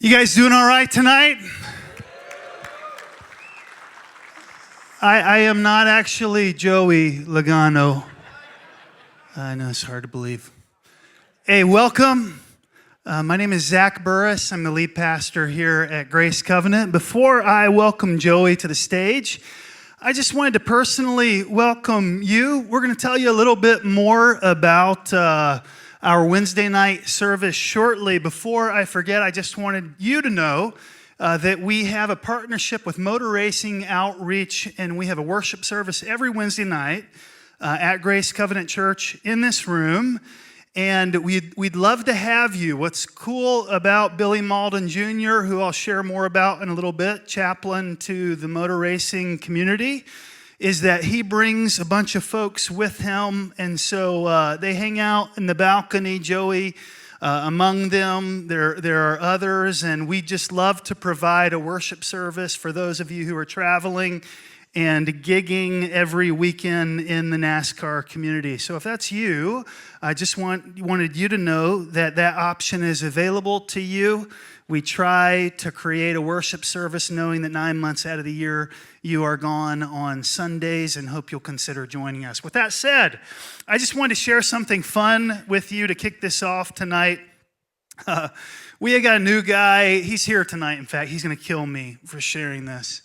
You guys doing all right tonight? I am not actually Joey Logano. I know it's hard to believe. Hey, welcome. My name is Zach Burris. I'm the lead pastor here at Grace Covenant. Before I welcome Joey to the stage, I just wanted to personally welcome you. We're going to tell you a little bit more about our Wednesday night service shortly. Before I forget, I just wanted you to know that we have a partnership with Motor Racing Outreach, and we have a worship service every Wednesday night at Grace Covenant Church in this room. And we'd love to have you. What's cool about Billy Malden Jr., who I'll share more about in a little bit, chaplain to the motor racing community, is that he brings a bunch of folks with him. And so they hang out in the balcony, Joey among them. There are others, and we just love to provide a worship service for those of you who are traveling and gigging every weekend in the NASCAR community. So if that's you, I just wanted you to know that that option is available to you. We try to create a worship service knowing that 9 months out of the year you are gone on Sundays, and hope you'll consider joining us. With that said, I just wanted to share something fun with you to kick this off tonight. We got a new guy. He's here tonight, in fact. He's going to kill me for sharing this.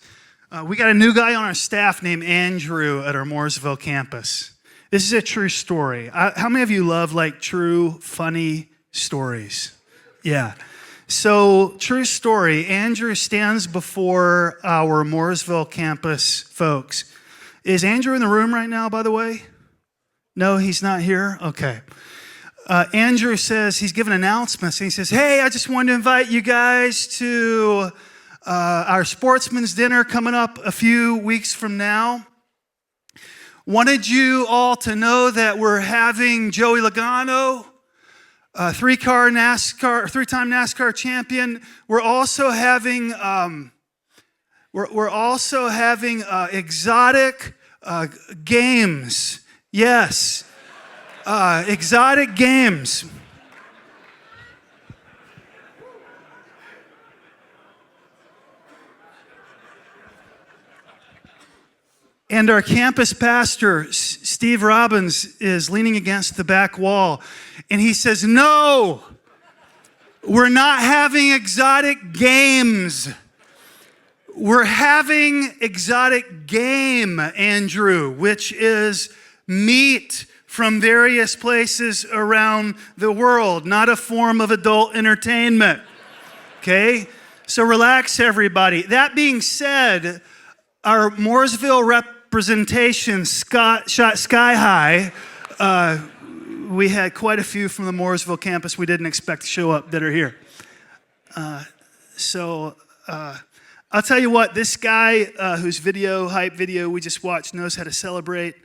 We got a new guy on our staff named Andrew at our Mooresville campus. This is a true story. How many of you love true, funny stories? Yeah. So, true story. Andrew stands before our Mooresville campus folks. Is Andrew in the room right now, by the way? No, he's not here? Okay. Andrew says, he's given announcements, and he says, hey, I just wanted to invite you guys to our Sportsmen's Dinner coming up a few weeks from now. Wanted you all to know that we're having Joey Logano, three-time NASCAR champion. We're also having exotic games. Yes, exotic games. And our campus pastor, Steve Robbins, is leaning against the back wall. And he says, no, we're not having exotic games. We're having exotic game, Andrew, which is meat from various places around the world, not a form of adult entertainment. Okay? So relax, everybody. That being said, our Mooresville representation shot sky high. We had quite a few from the Mooresville campus we didn't expect to show up that are here. So I'll tell you what, this guy whose hype video we just watched knows how to celebrate.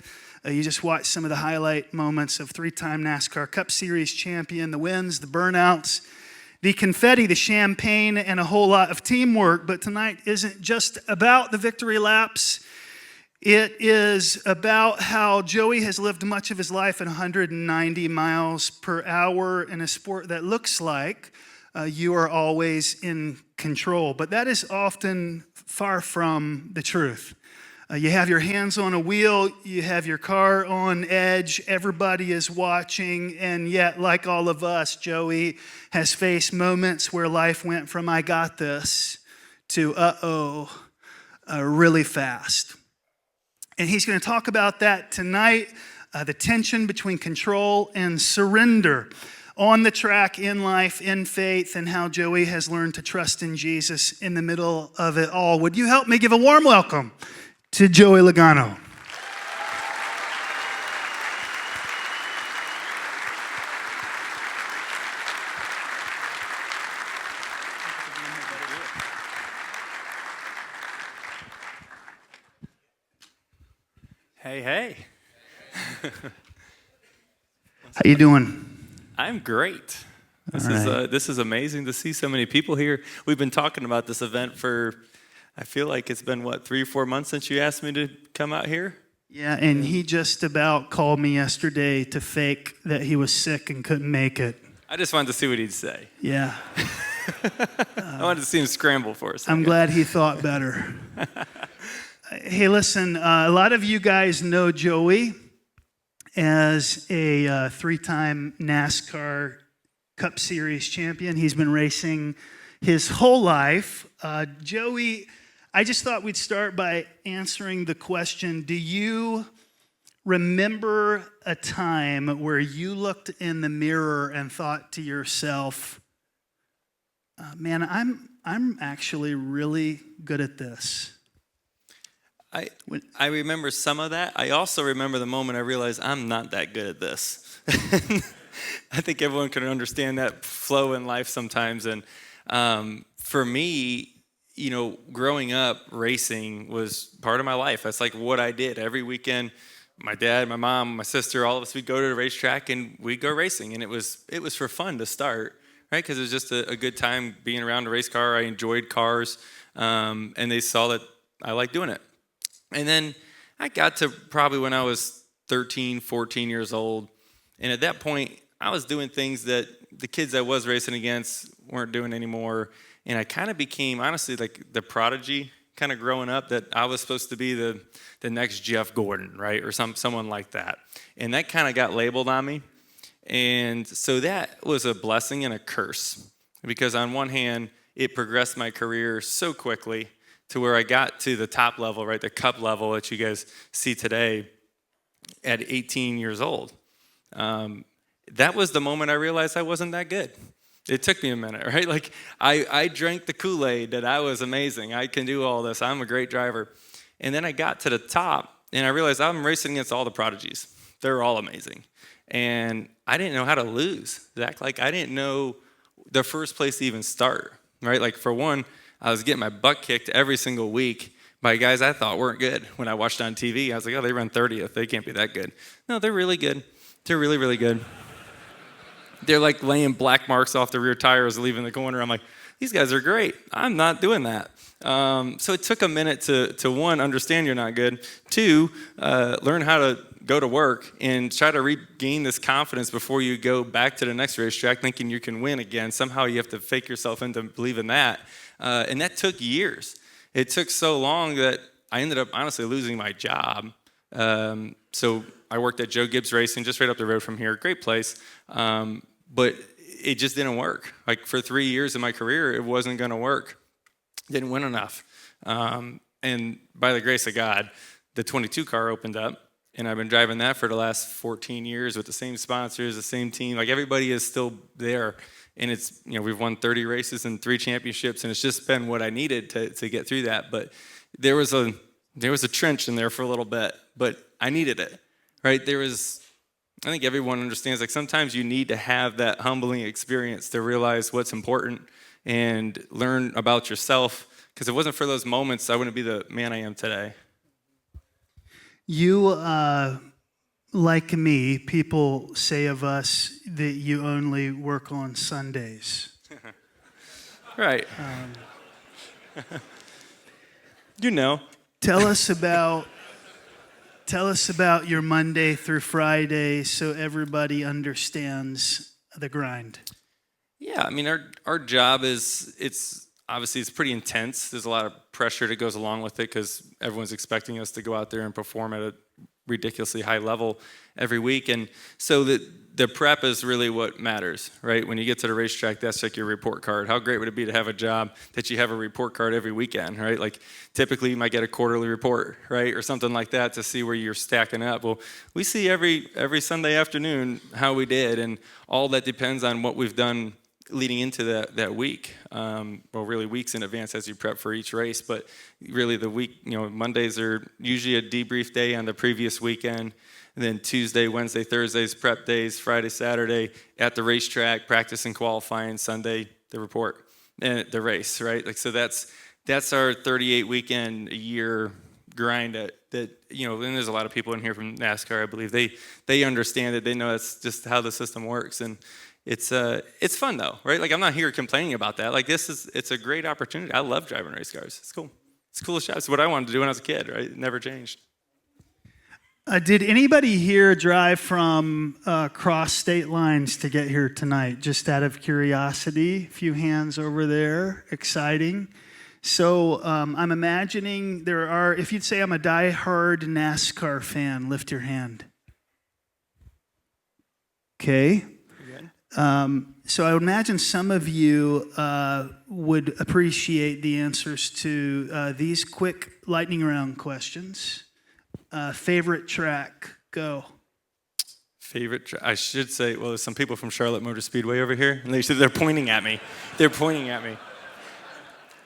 You just watched some of the highlight moments of three-time NASCAR Cup Series champion, the wins, the burnouts, the confetti, the champagne, and a whole lot of teamwork. But tonight isn't just about the victory laps. It is about how Joey has lived much of his life at 190 miles per hour in a sport that looks like you are always in control. But that is often far from the truth. You have your hands on a wheel, you have your car on edge, everybody is watching, and yet, like all of us, Joey has faced moments where life went from I got this to really fast. And he's going to talk about that tonight, the tension between control and surrender on the track, in life, in faith, and how Joey has learned to trust in Jesus in the middle of it all. Would you help me give a warm welcome to Joey Logano? Hey. How you doing? I'm great. This is amazing to see so many people here. We've been talking about this event for, I feel like it's been, 3 or 4 months since you asked me to come out here? Yeah, and he just about called me yesterday to fake that he was sick and couldn't make it. I just wanted to see what he'd say. Yeah. I wanted to see him scramble for us. I'm glad he thought better. Hey, listen, a lot of you guys know Joey as a three-time NASCAR Cup Series champion. He's been racing his whole life. Joey, I just thought we'd start by answering the question, do you remember a time where you looked in the mirror and thought to yourself, man, I'm actually really good at this? I remember some of that. I also remember the moment I realized I'm not that good at this. I think everyone can understand that flow in life sometimes. And for me, growing up, racing was part of my life. That's like what I did every weekend. My dad, my mom, my sister, all of us, we'd go to the racetrack and we'd go racing. And it was for fun to start, right? Because it was just a good time being around a race car. I enjoyed cars, and they saw that I liked doing it. And then I got to probably when I was 13, 14 years old. And at that point, I was doing things that the kids I was racing against weren't doing anymore. And I kind of became, honestly, like the prodigy kind of growing up, that I was supposed to be the next Jeff Gordon, right? Or someone like that. And that kind of got labeled on me. And so that was a blessing and a curse. Because on one hand, it progressed my career so quickly to where I got to the top level, right, the cup level that you guys see today at 18 years old. That was the moment I realized I wasn't that good. It took me a minute, right? Like I drank the Kool-Aid that I was amazing. I can do all this. I'm a great driver. And then I got to the top and I realized I'm racing against all the prodigies. They're all amazing. And I didn't know how to lose, Zach. Like I didn't know the first place to even start, right? Like for one, I was getting my butt kicked every single week by guys I thought weren't good. When I watched on TV, I was like, oh, they run 30th. They can't be that good. No, they're really good. They're really, really good. They're like laying black marks off the rear tires leaving the corner. I'm like, these guys are great. I'm not doing that. So it took a minute to one, understand you're not good. Two, learn how to go to work and try to regain this confidence before you go back to the next racetrack thinking you can win again. Somehow you have to fake yourself into believing that. And that took years. It took so long that I ended up honestly losing my job. So I worked at Joe Gibbs Racing, just right up the road from here. Great place. But it just didn't work. Like for 3 years of my career, it wasn't going to work. Didn't win enough. And by the grace of God, the 22 car opened up. And I've been driving that for the last 14 years with the same sponsors, the same team. Like everybody is still there. And it's, we've won 30 races and 3 championships, and it's just been what I needed to get through that. But there was a trench in there for a little bit, but I needed it, right? I think everyone understands, like sometimes you need to have that humbling experience to realize what's important and learn about yourself. Because if it wasn't for those moments, I wouldn't be the man I am today. You, like me, people say of us that you only work on Sundays. Right. Tell us about your Monday through Friday so everybody understands the grind. Yeah, I mean, our job it's pretty intense. There's a lot of pressure that goes along with it because everyone's expecting us to go out there and perform at a ridiculously high level every week. And so the prep is really what matters, right? When you get to the racetrack, that's like your report card. How great would it be to have a job that you have a report card every weekend, right? Like typically you might get a quarterly report, right? Or something like that to see where you're stacking up. Well, we see every Sunday afternoon how we did, and all that depends on what we've done leading into that week. Well, really weeks in advance as you prep for each race, but really the week, Mondays are usually a debrief day on the previous weekend. And then Tuesday, Wednesday, Thursdays, prep days, Friday, Saturday at the racetrack, practice and qualifying, Sunday, the report, and the race, right? Like, so that's our 38 weekend a year grind that, and there's a lot of people in here from NASCAR, I believe. They understand it. They know that's just how the system works. And it's fun though, right? Like I'm not here complaining about that. Like it's a great opportunity. I love driving race cars. It's cool. It's cool as shit. It's what I wanted to do when I was a kid, right? It never changed. Did anybody here drive from cross state lines to get here tonight? Just out of curiosity, a few hands over there. Exciting. So I'm imagining there are, if you'd say I'm a diehard NASCAR fan, lift your hand. Okay. So I would imagine some of you would appreciate the answers to these quick lightning round questions. Favorite track, go. Favorite track? I should say, well, there's some people from Charlotte Motor Speedway over here, and they're pointing at me. They're pointing at me.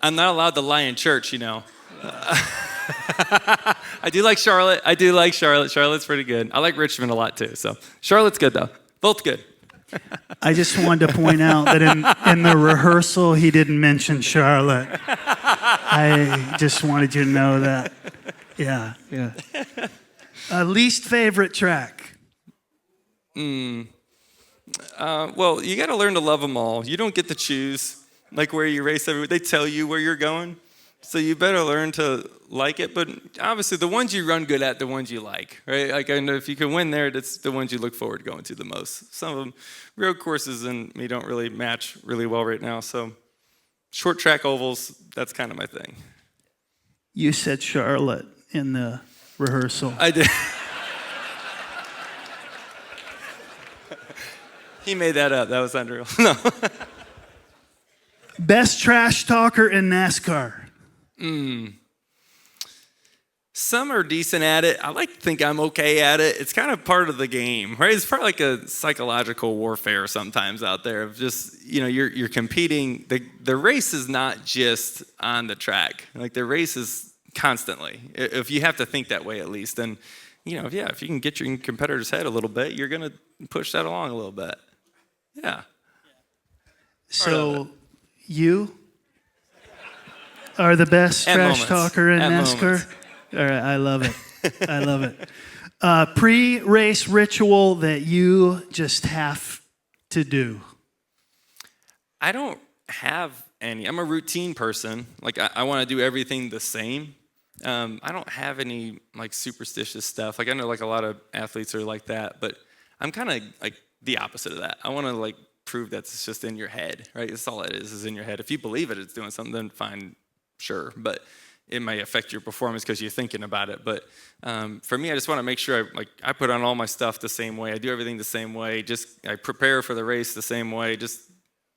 I'm not allowed to lie in church, you know. I do like Charlotte. Charlotte's pretty good. I like Richmond a lot too. So Charlotte's good though. Both good. I just wanted to point out that in the rehearsal, he didn't mention Charlotte. I just wanted you to know that. Yeah. Least favorite track? Well, you got to learn to love them all. You don't get to choose like where you race everywhere. They tell you where you're going. So you better learn to like it, but obviously the ones you run good at, the ones you like, right? Like I know if you can win there, that's the ones you look forward to going to the most. Some of them, road courses and me don't really match really well right now. So short track ovals, that's kind of my thing. You said Charlotte in the rehearsal. I did. He made that up. That was unreal. No. Best trash talker in NASCAR? Some are decent at it. I like to think I'm okay at it. It's kind of part of the game, right? It's probably like a psychological warfare sometimes out there of just, you know, you're competing. The race is not just on the track. Like the race is constantly. If you have to think that way at least, then, you know, if you can get your competitor's head a little bit, you're going to push that along a little bit. Yeah. So you are the best trash talker in NASCAR? All right, I love it. Pre-race ritual that you just have to do? I don't have any. I'm a routine person. Like I want to do everything the same. I don't have any like superstitious stuff. Like I know like a lot of athletes are like that, but I'm kind of like the opposite of that. I want to like prove that it's just in your head, right? That's all it is in your head. If you believe it's doing something, then fine, sure. But it may affect your performance because you're thinking about it. But for me, I just want to make sure I put on all my stuff the same way. I do everything the same way. I prepare for the race the same way.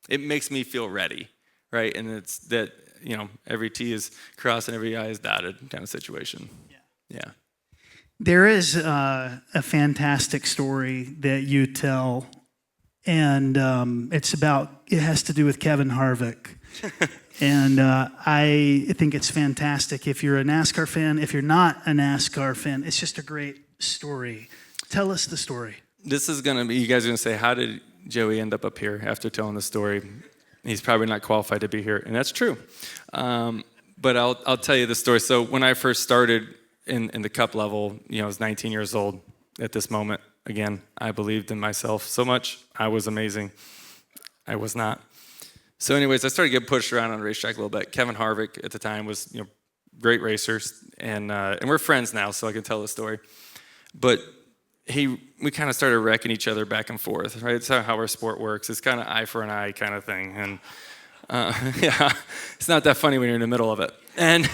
It makes me feel ready, right? And it's that, you know, every T is crossed and every I is dotted kind of situation. Yeah. There is a fantastic story that you tell, and it has to do with Kevin Harvick. And I think it's fantastic. If you're a NASCAR fan, if you're not a NASCAR fan, it's just a great story. Tell us the story. This is going to be, you guys are going to say, how did Joey end up here after telling the story? He's probably not qualified to be here, and that's true. But I'll tell you the story. So when I first started in the cup level, you know, I was 19 years old at this moment. Again, I believed in myself so much. I was amazing. I was not. So anyways, I started getting pushed around on the racetrack a little bit. Kevin Harvick at the time was, you know, great racers, and we're friends now, so I can tell the story. But we kind of started wrecking each other back and forth, right? It's how our sport works. It's kind of eye for an eye kind of thing, and yeah, it's not that funny when you're in the middle of it. And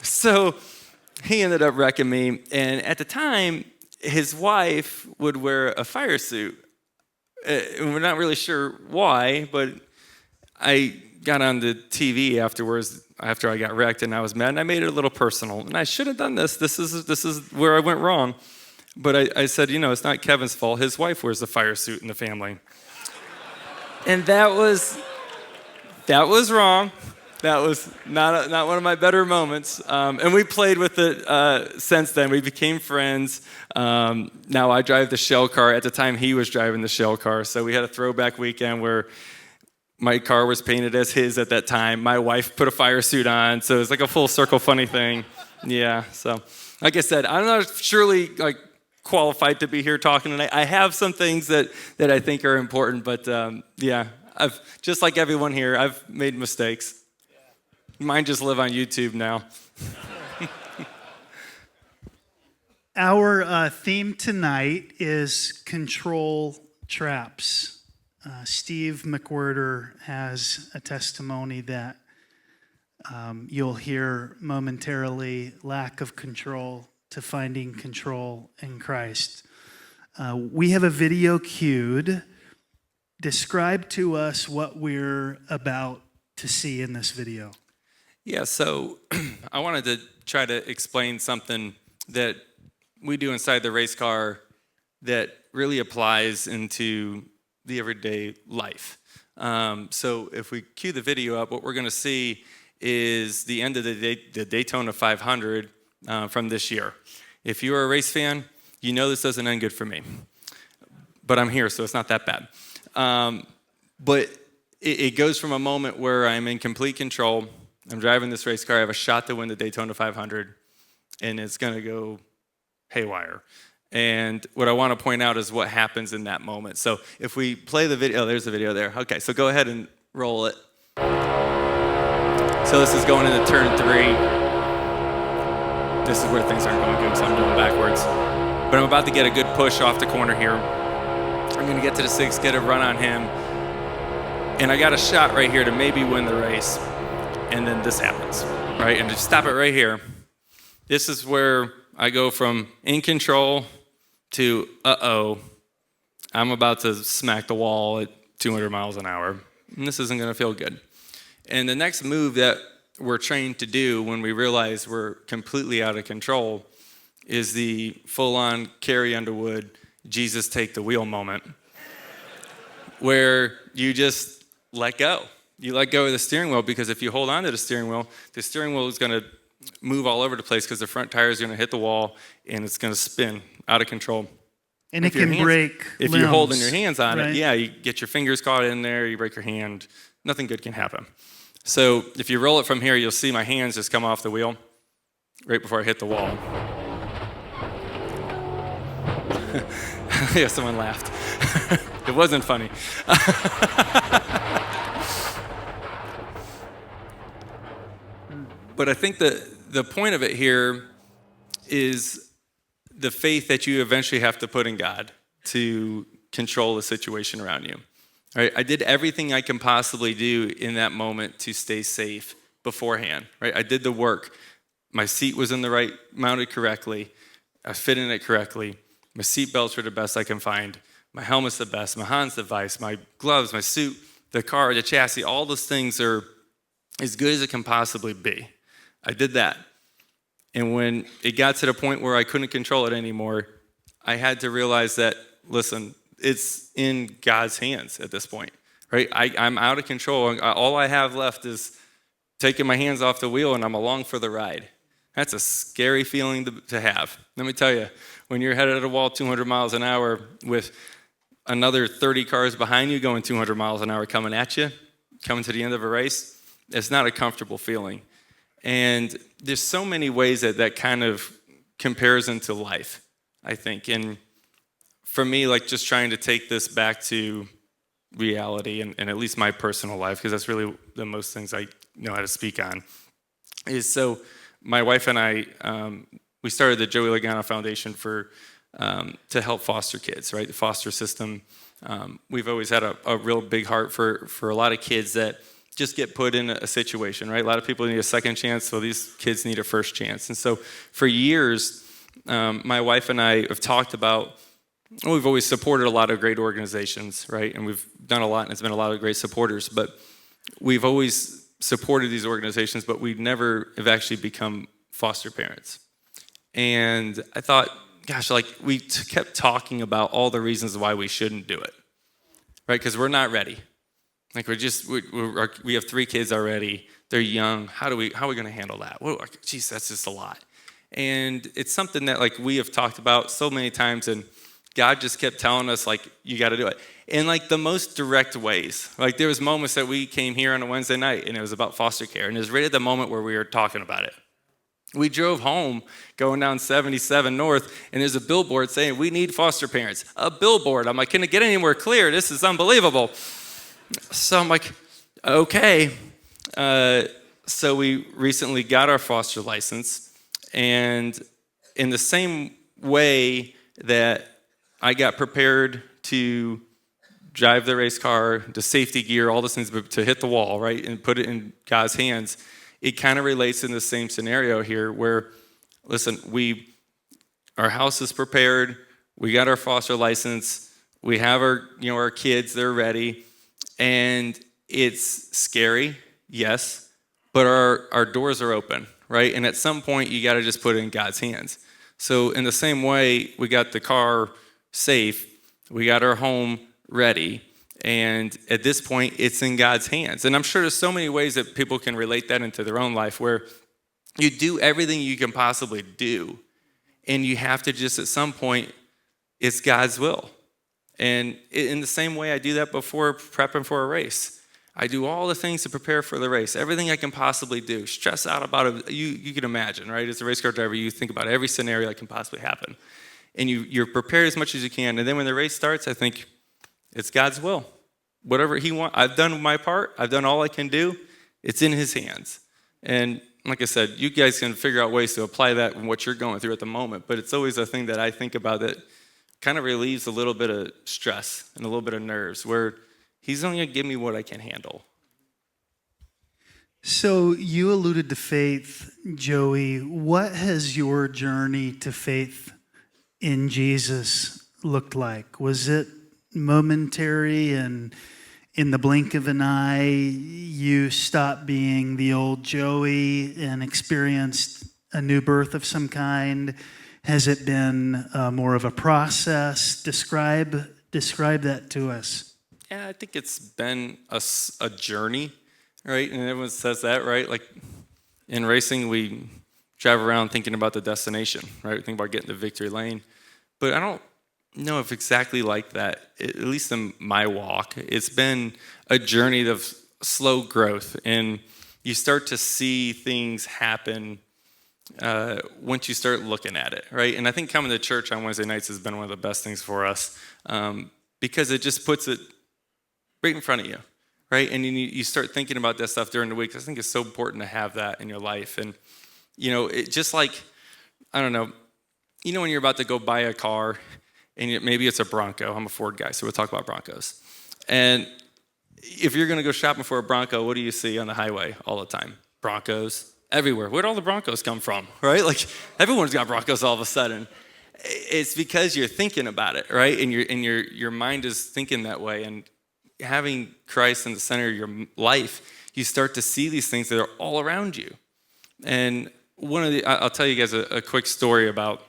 so he ended up wrecking me, and at the time, his wife would wear a fire suit. We're not really sure why, but I got on the TV afterwards, after I got wrecked, and I was mad, and I made it a little personal. And I should have done this. This is where I went wrong. But I said, you know, it's not Kevin's fault. His wife wears the fire suit in the family. And that was wrong. That was not one of my better moments. And we played with it since then. We became friends. Now I drive the shell car. At the time, he was driving the shell car. So we had a throwback weekend where my car was painted as his at that time. My wife put a fire suit on. So it was like a full circle funny thing. Yeah. So like I said, I'm not surely like qualified to be here talking tonight. I have some things that I think are important. But yeah, I've just like everyone here, I've made mistakes. Mine just live on YouTube now. Our theme tonight is control traps. Steve McWhirter has a testimony that you'll hear momentarily, lack of control to finding control in Christ. We have a video queued. Describe to us what we're about to see in this video. Yeah, so I wanted to try to explain something that we do inside the race car that really applies into the everyday life. So if we cue the video up, what we're going to see is the end of the Daytona 500 from this year. If you're a race fan, you know this doesn't end good for me. But I'm here, so it's not that bad. But it goes from a moment where I'm in complete control. I'm driving this race car. I have a shot to win the Daytona 500, and it's going to go haywire. And what I want to point out is what happens in that moment. So if we play the video, there's the video there. Okay, so go ahead and roll it. So this is going into turn 3. This is where things aren't going good, so I'm going backwards. But I'm about to get a good push off the corner here. I'm going to get to the 6, get a run on him. And I got a shot right here to maybe win the race. And then this happens, right? And just stop it right here. This is where I go from in control to, I'm about to smack the wall at 200 miles an hour. And this isn't going to feel good. And the next move that we're trained to do when we realize we're completely out of control is the full-on Carrie Underwood, Jesus take the wheel moment, where you just let go. You let go of the steering wheel, because if you hold on to the steering wheel is going to move all over the place because the front tire is going to hit the wall and it's going to spin out of control. And it can break If limbs, you're holding your hands on right? it, yeah, you get your fingers caught in there, you break your hand, nothing good can happen. So if you roll it from here, you'll see my hands just come off the wheel right before I hit the wall. Yeah, someone laughed. It wasn't funny. But I think the point of it here is the faith that you eventually have to put in God to control the situation around you. All right, I did everything I can possibly do in that moment to stay safe beforehand. Right, I did the work. My seat was in the right, mounted correctly. I fit in it correctly. My seat belts were the best I can find. My helmet's the best. My Hans device, my gloves, my suit, the car, the chassis, all those things are as good as it can possibly be. I did that. And when it got to the point where I couldn't control it anymore, I had to realize that, listen, it's in God's hands at this point, right? I'm out of control. All I have left is taking my hands off the wheel, and I'm along for the ride. That's a scary feeling to have. Let me tell you, when you're headed at a wall 200 miles an hour with another 30 cars behind you going 200 miles an hour coming at you, coming to the end of a race, it's not a comfortable feeling. And there's so many ways that kind of compares into life, I think. And for me, like just trying to take this back to reality and at least my personal life, because that's really the most things I know how to speak on, is so my wife and I, we started the Joey Logano Foundation to help foster kids, right? The foster system. We've always had a real big heart for a lot of kids that just get put in a situation, right? A lot of people need a second chance, so these kids need a first chance. And so for years, my wife and I have talked about, we've always supported a lot of great organizations, right? And we've done a lot, and it's been a lot of great supporters, but we've always supported these organizations, but we never have actually become foster parents. And I thought, gosh, like we kept talking about all the reasons why we shouldn't do it, right? Because we're not ready. Like we have 3 kids already. They're young. How are we going to handle that? Whoa, geez, that's just a lot. And it's something that like we have talked about so many times, and God just kept telling us like, you got to do it. In like the most direct ways. Like there was moments that we came here on a Wednesday night and it was about foster care, and it was right at the moment where we were talking about it. We drove home going down 77 North, and there's a billboard saying, we need foster parents. A billboard. I'm like, can it get any more clear? This is unbelievable. So I'm like, okay. So we recently got our foster license, and in the same way that I got prepared to drive the race car, the safety gear, all those things, but to hit the wall, right, and put it in God's hands, it kind of relates in the same scenario here where, listen, our house is prepared, we got our foster license, we have our kids, they're ready, and it's scary, yes, but our doors are open, right? And at some point, you got to just put it in God's hands. So in the same way, we got the car safe, we got our home ready, and at this point, it's in God's hands. And I'm sure there's so many ways that people can relate that into their own life where you do everything you can possibly do, and you have to just at some point, it's God's will. And in the same way I do that before prepping for a race. I do all the things to prepare for the race, everything I can possibly do, stress out about it. You can imagine, right? As a race car driver, you think about every scenario that can possibly happen. And you're prepared as much as you can. And then when the race starts, I think it's God's will. Whatever he wants, I've done my part. I've done all I can do. It's in his hands. And like I said, you guys can figure out ways to apply that in what you're going through at the moment. But it's always a thing that I think about that kind of relieves a little bit of stress and a little bit of nerves where he's only going to give me what I can handle. So you alluded to faith, Joey. What has your journey to faith in Jesus looked like? Was it momentary and in the blink of an eye you stopped being the old Joey and experienced a new birth of some kind? Has it been more of a process? Describe that to us. Yeah, I think it's been a journey, right? And everyone says that, right? Like in racing, we drive around thinking about the destination, right? We think about getting to victory lane. But I don't know if exactly like that, at least in my walk. It's been a journey of slow growth, and you start to see things happen once you start looking at it, right? And I think coming to church on Wednesday nights has been one of the best things for us because it just puts it right in front of you, right? And you start thinking about that stuff during the week. I think it's so important to have that in your life. And, it just like, I don't know, when you're about to go buy a car, and maybe it's a Bronco. I'm a Ford guy, so we'll talk about Broncos. And if you're going to go shopping for a Bronco, what do you see on the highway all the time? Broncos. Everywhere. Where'd all the Broncos come from, right? Like everyone's got Broncos all of a sudden. It's because you're thinking about it, right? And your mind is thinking that way. And having Christ in the center of your life, you start to see these things that are all around you. And I'll tell you guys a quick story about.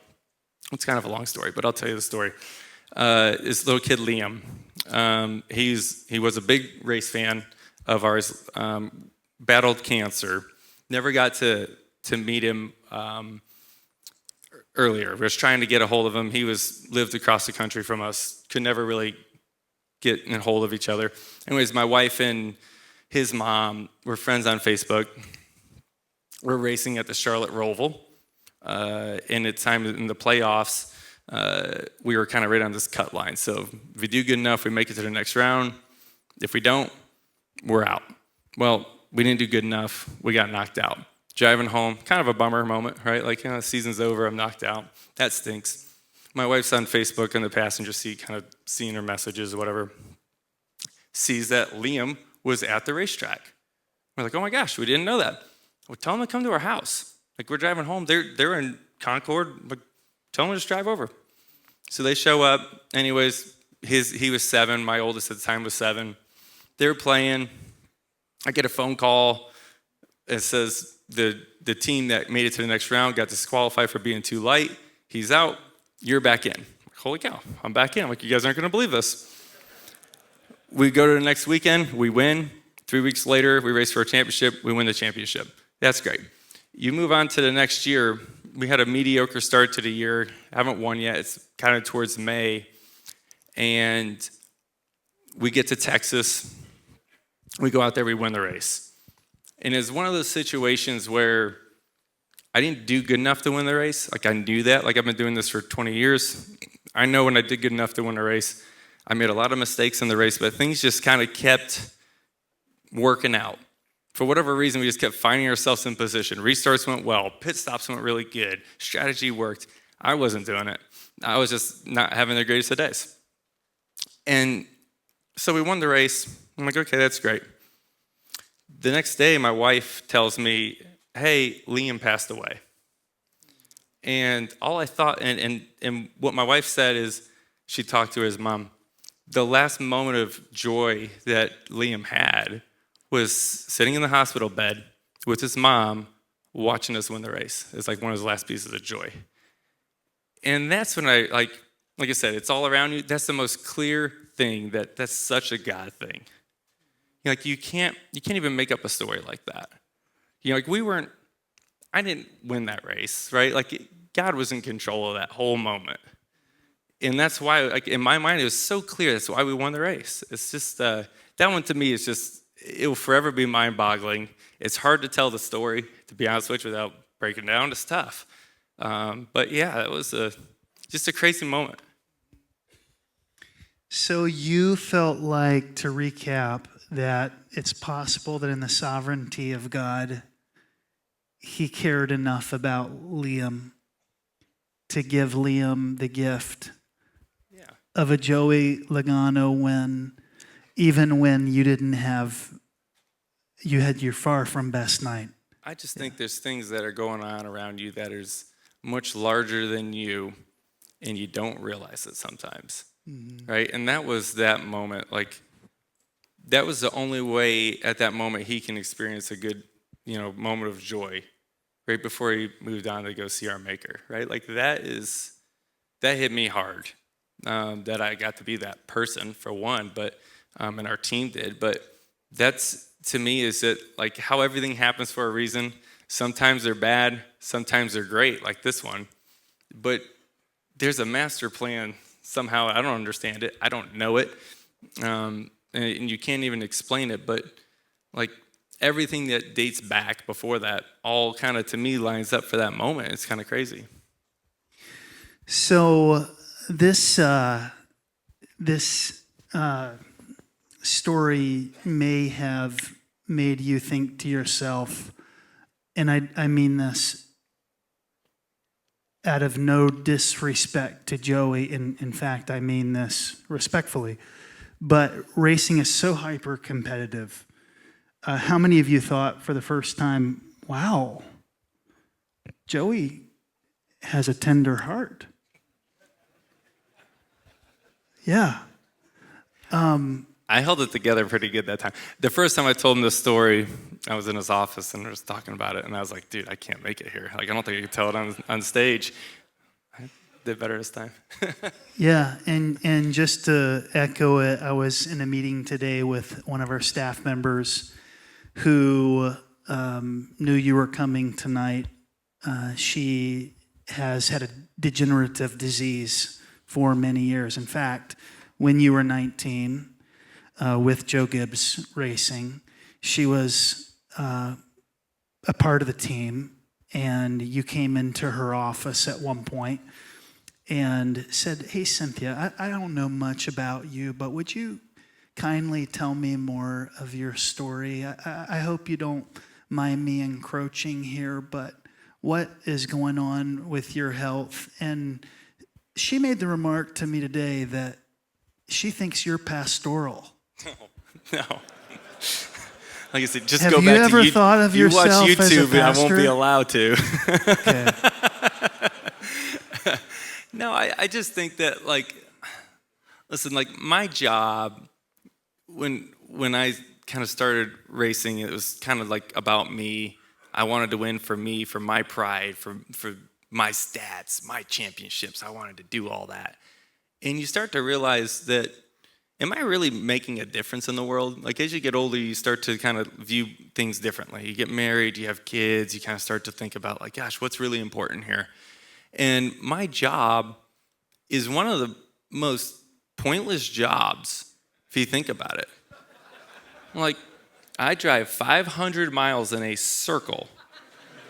It's kind of a long story, but I'll tell you the story. This little kid Liam, he was a big race fan of ours. Battled cancer. Never got to meet him earlier. We was trying to get a hold of him. He lived across the country from us. Could never really get in hold of each other. Anyways, my wife and his mom were friends on Facebook. We're racing at the Charlotte Roval. And at time in the playoffs, we were kind of right on this cut line. So if we do good enough, we make it to the next round. If we don't, we're out. Well, we didn't do good enough. We got knocked out. Driving home, kind of a bummer moment, right? Like, the season's over, I'm knocked out. That stinks. My wife's on Facebook in the passenger seat, kind of seeing her messages or whatever, sees that Liam was at the racetrack. We're like, oh my gosh, we didn't know that. Well, tell him to come to our house. Like, we're driving home. They're in Concord. Like, tell them to just drive over. So they show up. Anyways, he was 7. My oldest at the time was 7. They were playing. I get a phone call. It says the team that made it to the next round got disqualified for being too light. He's out. You're back in. I'm like, holy cow, I'm back in. I'm like, you guys aren't going to believe this. We go to the next weekend. We win. 3 weeks later, we race for a championship. We win the championship. That's great. You move on to the next year. We had a mediocre start to the year. Haven't won yet. It's kind of towards May. And we get to Texas. We go out there. We win the race. And it's one of those situations where I didn't do good enough to win the race. Like, I knew that. Like, I've been doing this for 20 years. I know when I did good enough to win the race. I made a lot of mistakes in the race, but things just kind of kept working out. For whatever reason, we just kept finding ourselves in position. Restarts went well. Pit stops went really good. Strategy worked. I wasn't doing it. I was just not having the greatest of days. And so we won the race. I'm like, okay, that's great. The next day, my wife tells me, hey, Liam passed away. And all I thought, and what my wife said is, she talked to his mom. The last moment of joy that Liam had was sitting in the hospital bed with his mom watching us win the race. It's like one of his last pieces of joy. And that's when I, like I said, it's all around you. That's the most clear thing that's such a God thing. Like you can't even make up a story like that. Like I didn't win that race, right? Like God was in control of that whole moment. And that's why, like in my mind, it was so clear. That's why we won the race. It's just, that one to me is just, it will forever be mind-boggling. It's hard to tell the story, to be honest with you, without breaking down. It's tough. But yeah, it was just a crazy moment. So you felt like, to recap, that it's possible that in the sovereignty of God, he cared enough about Liam to give Liam the gift of a Joey Logano even when you had your far from best night. I just think there's things that are going on around you that is much larger than you, and you don't realize it sometimes, right? And that was that moment. Like, that was the only way at that moment he can experience a good, moment of joy, right before he moved on to go see our Maker, right? Like that hit me hard, that I got to be that person for one, but and our team did. But that's, to me, is that like how everything happens for a reason. Sometimes they're bad, sometimes they're great, like this one. But there's a master plan somehow. I don't understand it. I don't know it. And you can't even explain it. But like everything that dates back before that all kind of, to me, lines up for that moment. It's kind of crazy. So this story may have made you think to yourself, and I mean this out of no disrespect to Joey, in fact, I mean this respectfully, but racing is so hyper competitive. How many of you thought for the first time, wow, Joey has a tender heart? Yeah. I held it together pretty good that time. The first time I told him this story, I was in his office and I was talking about it, and I was like, dude, I can't make it here. Like, I don't think I can tell it on stage. I did better this time. Yeah, and just to echo it, I was in a meeting today with one of our staff members who knew you were coming tonight. She has had a degenerative disease for many years. In fact, when you were 19, with Joe Gibbs Racing, she was a part of the team, and you came into her office at one point and said, hey, Cynthia, I don't know much about you, but would you kindly tell me more of your story? I hope you don't mind me encroaching here, but what is going on with your health? And she made the remark to me today that she thinks you're pastoral. No. Like I said, just Have go you back ever to thought of you watch yourself as a YouTube, and I won't be pastor? allowed to. Okay. No, I just think that, like, listen, like my job, when I kind of started racing, it was kind of like about me. I wanted to win for me, for my pride, for my stats, my championships. I wanted to do all that. And you start to realize that, am I really making a difference in the world? Like, as you get older, you start to kind of view things differently. You get married, you have kids, you kind of start to think about, like, gosh, what's really important here? And my job is one of the most pointless jobs, if you think about it. Like, I drive 500 miles in a circle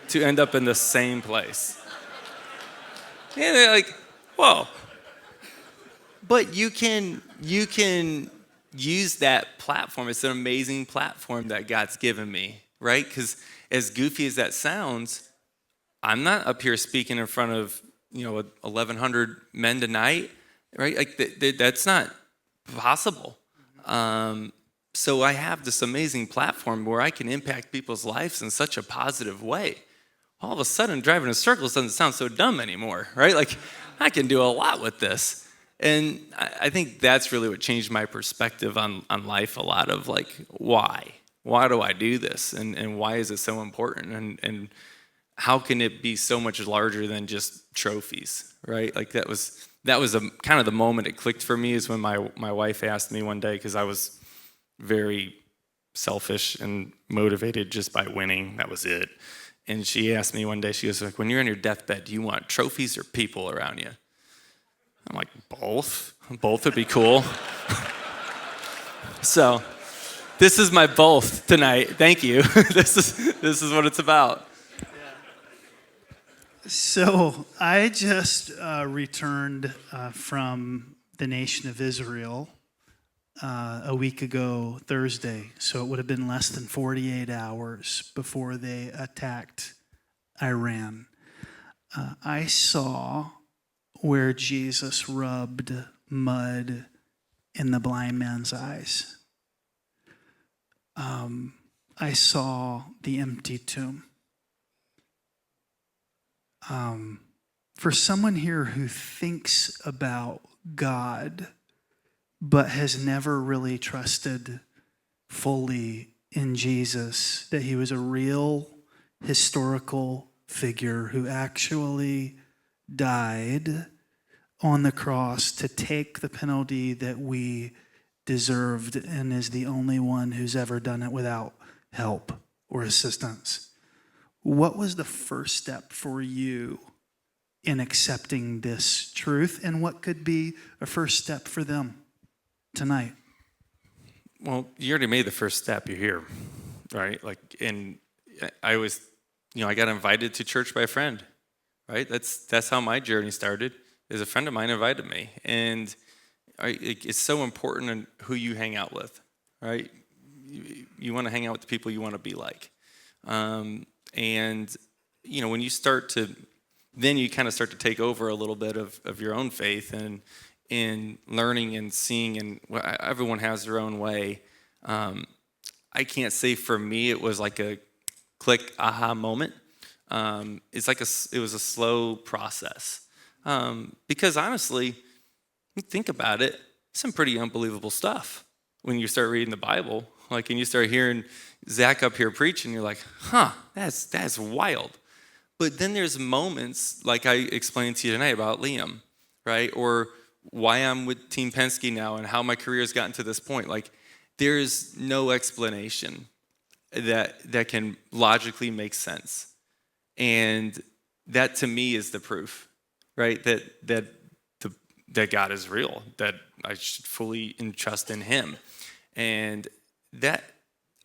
to end up in the same place. And they're like, whoa. But you can use that platform. It's an amazing platform that God's given me, right? Because as goofy as that sounds, I'm not up here speaking in front of, 1,100 men tonight, right? Like that's not possible. So I have this amazing platform where I can impact people's lives in such a positive way. All of a sudden, driving in circles doesn't sound so dumb anymore, right? Like, I can do a lot with this. And I think that's really what changed my perspective on life a lot of, like, why? Why do I do this? And why is it so important? And how can it be so much larger than just trophies, right? Like, that was kind of the moment it clicked for me, is when my wife asked me one day, because I was very selfish and motivated just by winning. That was it. And she asked me one day, she was like, when you're on your deathbed, do you want trophies or people around you? I'm like, both. Both would be cool. So this is my both tonight. Thank you. This is what it's about. So I just returned from the nation of Israel a week ago Thursday. So it would have been less than 48 hours before they attacked Iran. I saw where Jesus rubbed mud in the blind man's eyes. I saw the empty tomb. For someone here who thinks about God but has never really trusted fully in Jesus, that he was a real historical figure who actually died on the cross to take the penalty that we deserved, and is the only one who's ever done it without help or assistance. What was the first step for you in accepting this truth, and what could be a first step for them tonight? Well, you already made the first step. You're here, right? Like, and I was, I got invited to church by a friend, right? That's how my journey started. Is a friend of mine invited me, and it's so important in who you hang out with, right? You want to hang out with the people you want to be like, and when you start to, then you kind of start to take over a little bit of your own faith and in learning and seeing, and everyone has their own way. I can't say for me it was like a click aha moment. It's like it was a slow process, because honestly, you think about it, some pretty unbelievable stuff when you start reading the Bible. Like, and you start hearing Zach up here preaching, you're like, that's wild. But then there's moments like I explained to you tonight about Liam, right? Or why I'm with Team Penske now and how my career has gotten to this point. Like, there's no explanation that can logically make sense. And that to me is the proof, right? That God is real, that I should fully entrust in him. And that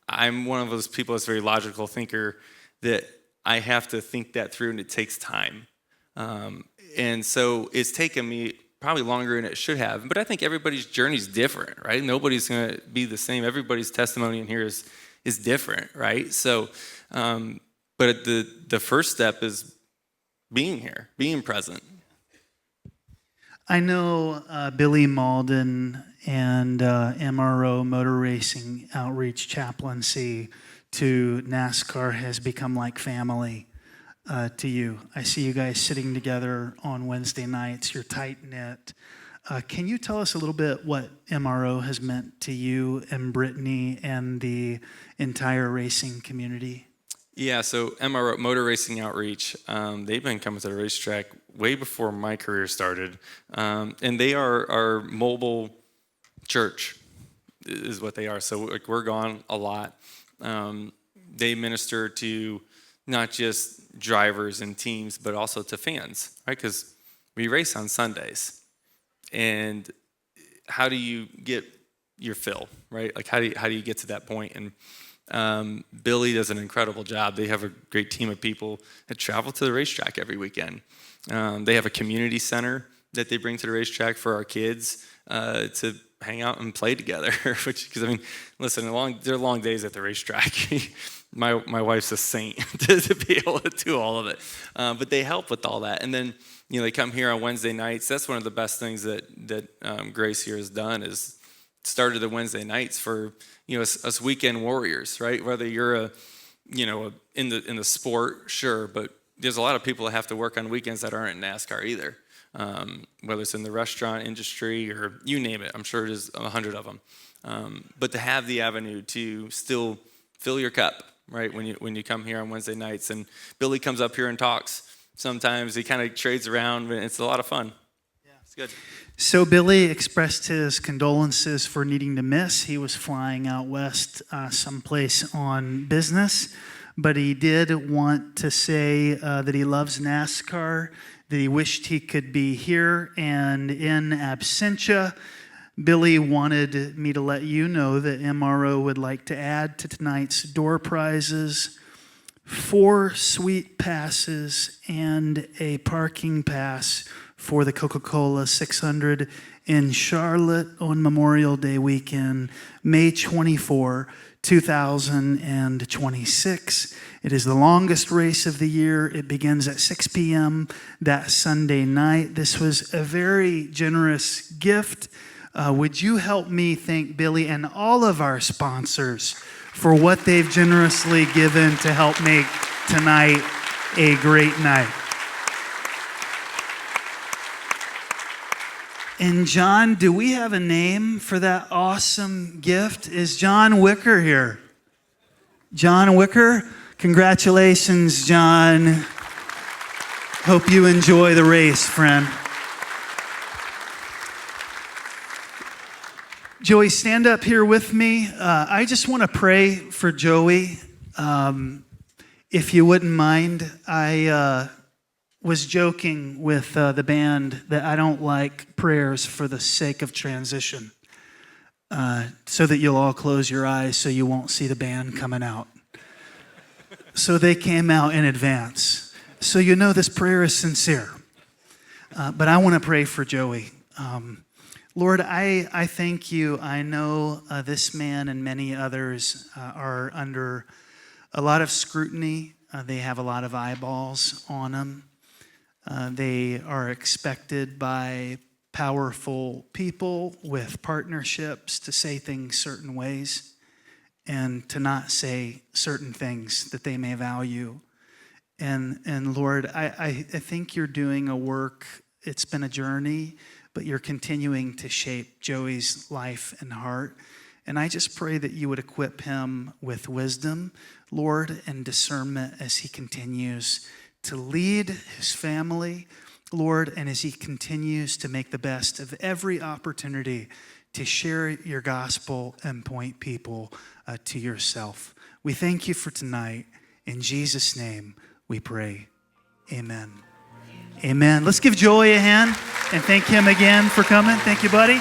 I'm one of those people that's a very logical thinker, that I have to think that through, and it takes time. And so it's taken me probably longer than it should have. But I think everybody's journey is different, right? Nobody's going to be the same. Everybody's testimony in here is different, right? So, but the first step is being here, being present. I know Billy Malden and MRO Motor Racing Outreach Chaplaincy to NASCAR has become like family to you. I see you guys sitting together on Wednesday nights. You're tight-knit. Can you tell us a little bit what MRO has meant to you and Brittany and the entire racing community? Yeah, so MRO, Motor Racing Outreach, they've been coming to the racetrack way before my career started. And they are our mobile church is what they are. So like, we're gone a lot. They minister to not just drivers and teams, but also to fans, right? Because we race on Sundays. And how do you get your fill, right? Like, how do you get to that point? And Billy does an incredible job. They have a great team of people that travel to the racetrack every weekend. They have a community center that they bring to the racetrack for our kids to hang out and play together. Because I mean, listen, there are long days at the racetrack. My wife's a saint to be able to do all of it, but they help with all that. And then they come here on Wednesday nights. That's one of the best things that Grace here has done is started the Wednesday nights for us weekend warriors, right? Whether you're in the sport, sure, but there's a lot of people that have to work on weekends that aren't in NASCAR either. Whether it's in the restaurant industry or you name it, I'm sure there's 100 of them. But to have the avenue to still fill your cup, right? When you come here on Wednesday nights, and Billy comes up here and talks. Sometimes he kind of trades around, but it's a lot of fun. Yeah, it's good. So Billy expressed his condolences for needing to miss. He was flying out west someplace on business, but he did want to say that he loves NASCAR, that he wished he could be here, and in absentia, Billy wanted me to let you know that MRO would like to add to tonight's door prizes 4 suite passes and a parking pass for the Coca-Cola 600 in Charlotte on Memorial Day weekend, May 24, 2026. It is the longest race of the year. It begins at 6 p.m. that Sunday night. This was a very generous gift. Would you help me thank Billy and all of our sponsors for what they've generously given to help make tonight a great night? And John, do we have a name for that awesome gift? Is John Wicker here? John Wicker? Congratulations, John. Hope you enjoy the race, friend. Joey, stand up here with me. I just want to pray for Joey. If you wouldn't mind, I was joking with the band that I don't like prayers for the sake of transition, so that you'll all close your eyes so you won't see the band coming out. So they came out in advance. So you know this prayer is sincere. But I want to pray for Joey. Lord, I thank you. I know this man and many others are under a lot of scrutiny. They have a lot of eyeballs on them. They are expected by powerful people with partnerships to say things certain ways and to not say certain things that they may value. And Lord, I think you're doing a work. It's been a journey, but you're continuing to shape Joey's life and heart. And I just pray that you would equip him with wisdom, Lord, and discernment as he continues to lead his family, Lord, and as he continues to make the best of every opportunity to share your gospel and point people to yourself. We thank you for tonight. In Jesus' name we pray. Amen. Amen. Let's give Joey a hand and thank him again for coming. Thank you, buddy.